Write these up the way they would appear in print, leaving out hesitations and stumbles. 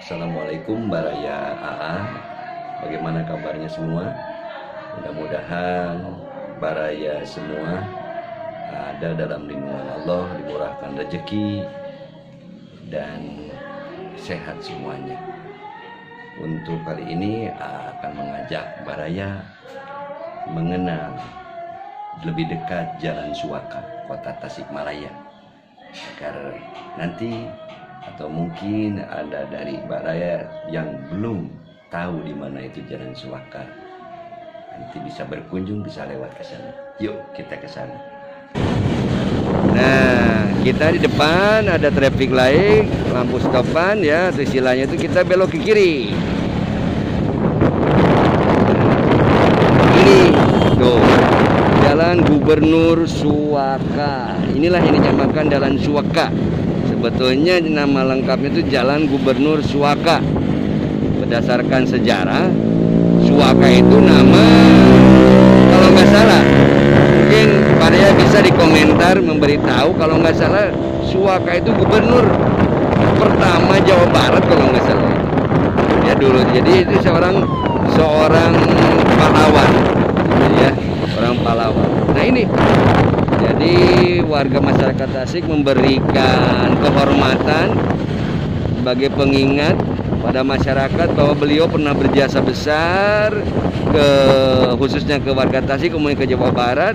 Assalamualaikum Baraya AA. Bagaimana kabarnya semua? Mudah-mudahan Baraya semua ada dalam lindungan Allah, dimurahkan rezeki dan sehat semuanya. Untuk kali ini akan mengajak Baraya mengenal lebih dekat Jalan Suaka, Kota Tasikmalaya, agar nanti atau mungkin ada dari Baraya yang belum tahu di mana itu Jalan Suaka, nanti bisa berkunjung, bisa lewat ke sana. Yuk kita ke sana. Nah, kita di depan ada traffic light, lampu stopan ya, istilahnya itu kita belok ke kiri. Ini tuh Jalan Gubernur Suaka. Inilah yang dinamakan Jalan Suaka. Sebetulnya nama lengkapnya itu Jalan Gubernur Suaka. Berdasarkan sejarah, Suaka itu nama, kalau nggak salah, mungkin Baraya bisa di komentar memberitahu kalau nggak salah Suaka itu gubernur pertama Jawa Barat kalau nggak salah. Ya dulu, jadi itu seorang pahlawan, ya, orang pahlawan. Nah ini. Jadi warga masyarakat Tasik memberikan kehormatan sebagai pengingat pada masyarakat bahwa beliau pernah berjasa besar khususnya ke warga Tasik, kemudian ke Jawa Barat.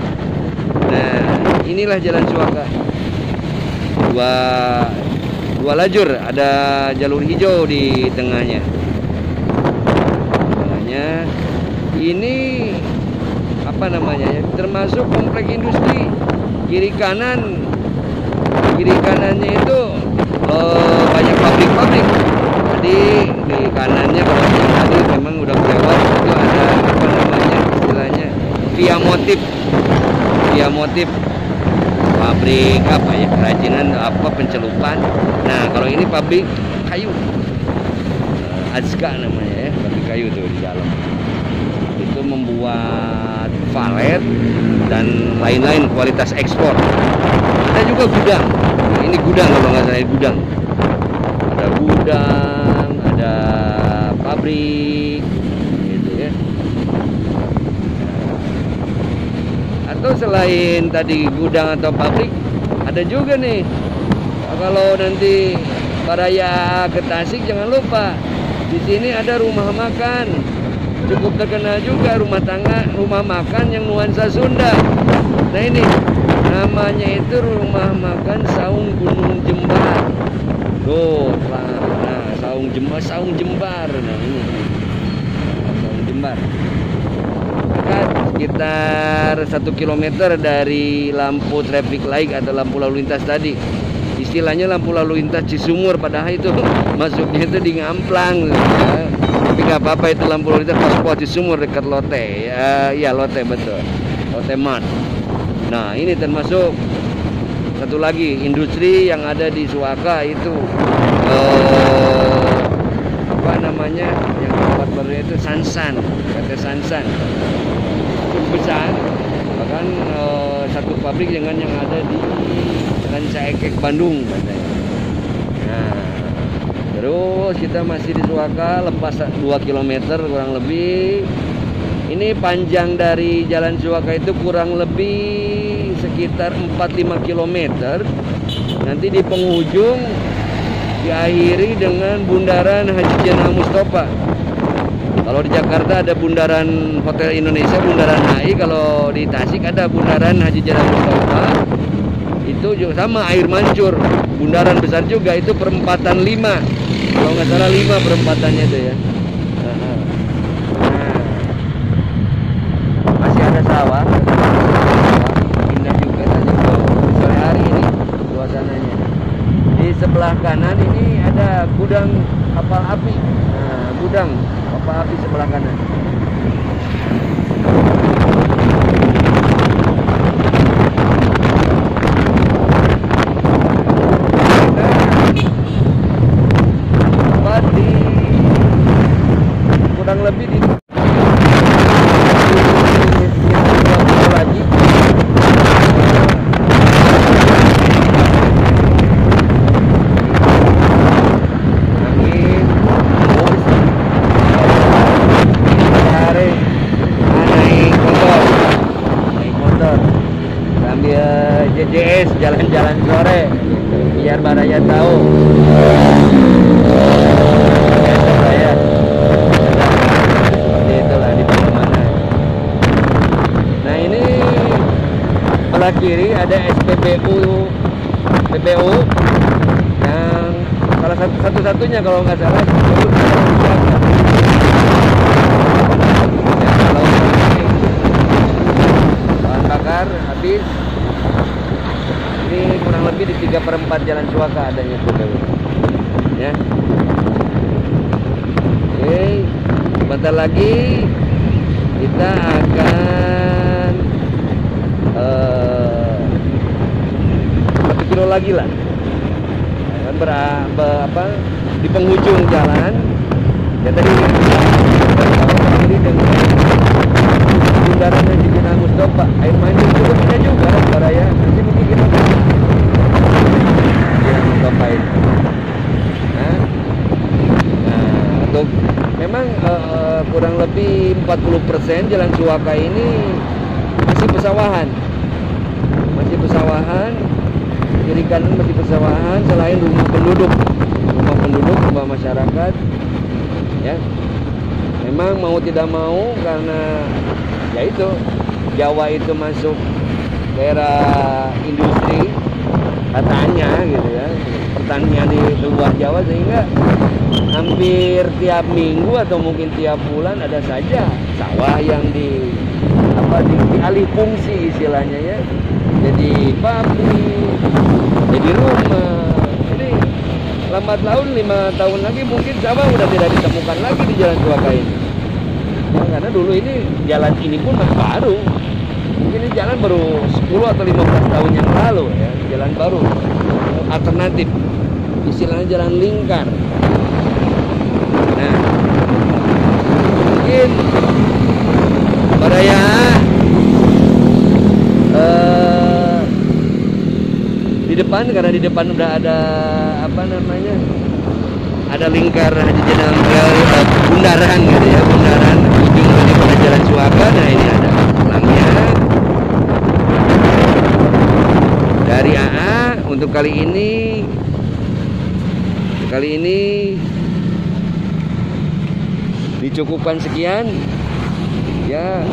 Nah, inilah Jalan Suaka. Dua lajur, ada jalur hijau di tengahnya. Ini apa namanya ya? Termasuk komplek industri. Kiri kanannya itu banyak pabrik-pabrik. Jadi di kanannya kalau yang tadi memang udah lewat itu ada apa namanya istilahnya via motif pabrik apa ya, kerajinan apa, pencelupan. Nah kalau ini pabrik kayu, Azka namanya ya, pabrik kayu tuh di dalam. Itu membuat valet dan lain-lain kualitas ekspor. Ada juga gudang. Ini gudang kalau nggak salah, gudang. Ada gudang, ada pabrik, gitu ya. Atau selain tadi gudang atau pabrik, ada juga nih. Kalau nanti Baraya ke Tasik jangan lupa di sini ada rumah makan. Cukup terkenal juga, rumah makan yang nuansa Sunda. Nah ini namanya itu rumah makan Saung Gunung Jembar. Tuh, nah Saung Jembar. Nah ini Saung Jembar. Dekat sekitar 1 kilometer dari lampu traffic light atau lampu lalu lintas tadi. Istilahnya lampu lalu lintas Cisumur, padahal itu masuknya itu di Ngamplang. Ya. Tapi nggak apa-apa, itu lampu lalu lintas pos Cisumur dekat Lotte. Ya Lotte, betul, Lotte Mart. Nah ini termasuk satu lagi industri yang ada di Suaka itu apa namanya yang tempat baru itu Sansan, PT Sansan, cukup besar, bahkan satu pabrik dengan yang ada di Rancaekek Bandung katanya. Nah terus kita masih di Suaka, lepas 2 km kurang lebih. Ini panjang dari Jalan Suaka itu kurang lebih sekitar 4-5 km. Nanti di penghujung diakhiri dengan bundaran Haji Janah Mustofa. Kalau di Jakarta ada bundaran Hotel Indonesia, bundaran HI. Kalau di Tasik ada bundaran Haji Janah Mustofa. Itu juga sama, air mancur, bundaran besar juga, itu perempatan 5, kalau nggak salah 5 perempatannya itu ya. Nah, masih ada sawah, indah juga tadi sore hari ini suasananya. Di sebelah kanan ini ada gudang kapal api. Nah, gudang kapal api sebelah kanan. Lebih di lagi angin sebelah kiri ada SPBU PBU yang salah satu-satunya kalau nggak salah SPBU di Jalan Suaka. Ya, kalau bahan bakar habis, ini kurang lebih di 3/4 Jalan Suaka adanya PBU. Ya. Oke, sebentar lagi kita akan 1 kilo lagi lah, di penghujung jalan. Ya tadi ini dengan bundaran Haji Jenar Mustofa, air mancur cukup ini juga Baraya. Nanti mungkin kita yang Mustofa itu. Untuk memang kurang lebih 40% Jalan Suaka ini masih pesawahan, kiri kanan masih pesawahan, selain rumah penduduk, rumah masyarakat. Ya, memang mau tidak mau karena ya itu Jawa itu masuk daerah industri katanya gitu ya, pertanian di luar Jawa, sehingga hampir tiap minggu atau mungkin tiap bulan ada saja sawah yang dialih fungsi istilahnya ya, jadi pabrik, jadi rumah. Jadi lambat laun 5 tahun lagi mungkin sawah udah tidak ditemukan lagi di Jalan Suaka ini ya, karena dulu ini jalan ini pun masih baru, mungkin ini jalan baru 10 atau 15 tahun yang lalu ya, jalan baru alternatif, istilahnya jalan lingkar. Nah, mungkin Baraya di depan, karena di depan udah ada ada lingkar Haji Jenar bundaran gitu ya, bundaran ujung daripada Jalan Suaka. Nah ini ada pelangnya dari AA untuk kali ini dicukupkan sekian ya.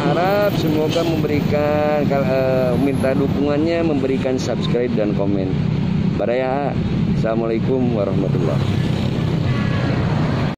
Harap semoga memberikan minta dukungannya, memberikan subscribe dan komen. Baraya, assalamualaikum warahmatullahi wabarakatuh.